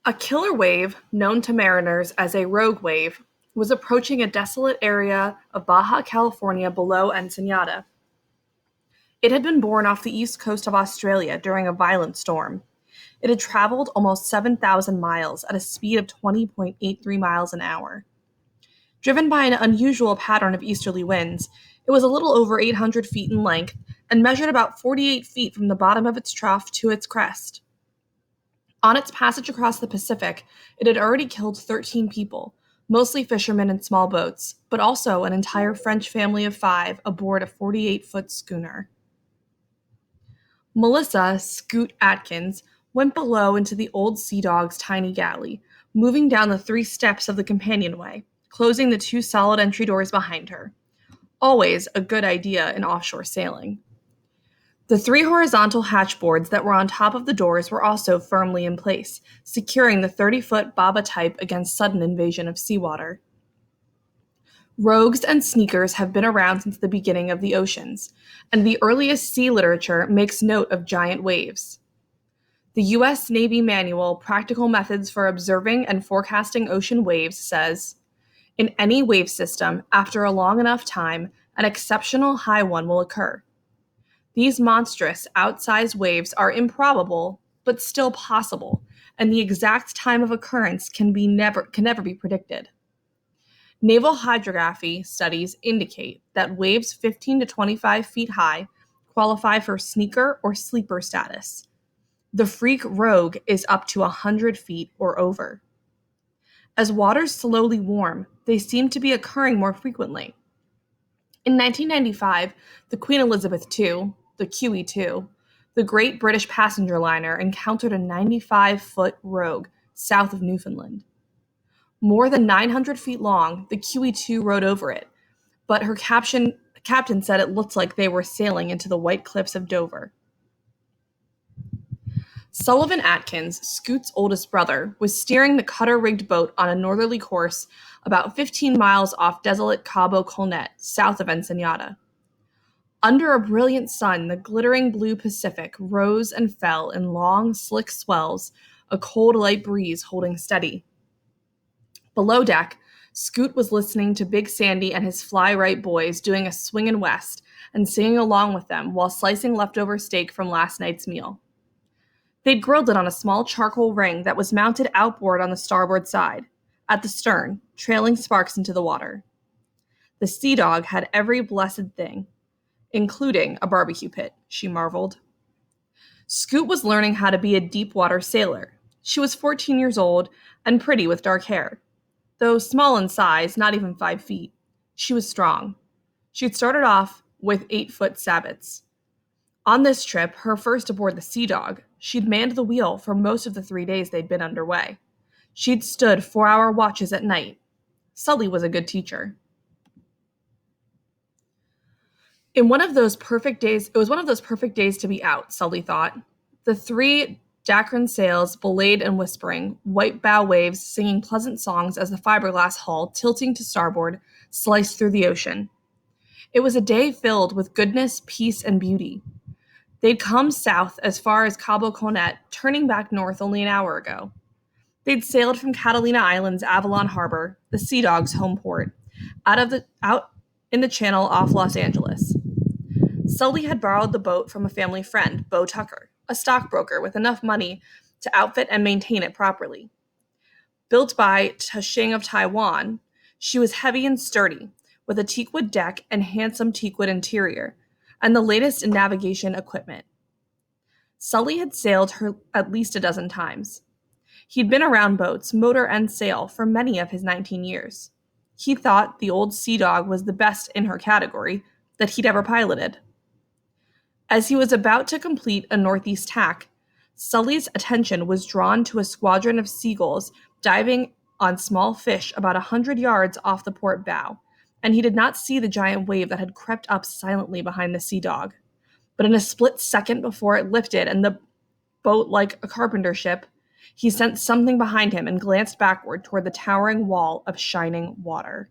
A killer wave, known to mariners as a rogue wave, was approaching a desolate area of Baja California below Ensenada. It had been born off the east coast of Australia during a violent storm. It had traveled almost 7,000 miles at a speed of 20.83 miles an hour. Driven by an unusual pattern of easterly winds, it was a little over 800 feet in length and measured about 48 feet from the bottom of its trough to its crest. On its passage across the Pacific, it had already killed 13 people, mostly fishermen in small boats, but also an entire French family of 5 aboard a 48-foot schooner. Melissa "Scoot" Atkins went below into the old Sea Dog's tiny galley, moving down the 3 steps of the companionway, closing the 2 solid entry doors behind her. Always a good idea in offshore sailing. The 3 horizontal hatchboards that were on top of the doors were also firmly in place, securing the 30-foot Baba type against sudden invasion of seawater. Rogues and sneakers have been around since the beginning of the oceans, and the earliest sea literature makes note of giant waves. The U.S. Navy Manual, Practical Methods for Observing and Forecasting Ocean Waves says, "In any wave system, after a long enough time, an exceptional high one will occur. These monstrous, outsized waves are improbable, but still possible, and the exact time of occurrence can never be predicted." Naval hydrography studies indicate that waves 15 to 25 feet high qualify for sneaker or sleeper status. The freak rogue is up to 100 feet or over. As waters slowly warm, they seem to be occurring more frequently. In 1995, the Queen Elizabeth II, the QE2, the great British passenger liner, encountered a 95-foot rogue south of Newfoundland. More than 900 feet long, the QE2 rode over it, but her captain said it looked like they were sailing into the white cliffs of Dover. Sullivan Atkins, Scoot's oldest brother, was steering the cutter-rigged boat on a northerly course about 15 miles off desolate Cabo Colnet, south of Ensenada. Under a brilliant sun, the glittering blue Pacific rose and fell in long, slick swells, a cold, light breeze holding steady. Below deck, Scoot was listening to Big Sandy and his fly-right boys doing a swing and west and singing along with them while slicing leftover steak from last night's meal. They'd grilled it on a small charcoal ring that was mounted outboard on the starboard side, at the stern, trailing sparks into the water. The Sea Dog had every blessed thing, including a barbecue pit, she marveled. Scoot was learning how to be a deep-water sailor. She was 14 years old and pretty with dark hair. Though small in size, not even 5 feet, she was strong. She'd started off with 8-foot sabots. On this trip, her first aboard the Sea Dog, she'd manned the wheel for most of the 3 days they'd been underway. She'd stood 4-hour watches at night. Sully was a good teacher. It was one of those perfect days to be out, Sully thought. The 3 Dacron sails belayed and whispering, white bow waves singing pleasant songs as the fiberglass hull, tilting to starboard, sliced through the ocean. It was a day filled with goodness, peace, and beauty. They'd come south as far as Cabo Colnet, turning back north only an hour ago. They'd sailed from Catalina Island's Avalon Harbor, the Sea Dog's home port, out in the channel off Los Angeles. Sully had borrowed the boat from a family friend, Bo Tucker, a stockbroker with enough money to outfit and maintain it properly. Built by Tashing of Taiwan, she was heavy and sturdy, with a teakwood deck and handsome teakwood interior, and the latest in navigation equipment. Sully had sailed her at least a dozen times. He'd been around boats, motor and sail, for many of his 19 years. He thought the old Sea Dog was the best in her category that he'd ever piloted. As he was about to complete a northeast tack, Sully's attention was drawn to a squadron of seagulls diving on small fish about 100 yards off the port bow, and he did not see the giant wave that had crept up silently behind the Sea Dog. But in a split second before it lifted and the boat like a carpenter ship, he sensed something behind him and glanced backward toward the towering wall of shining water.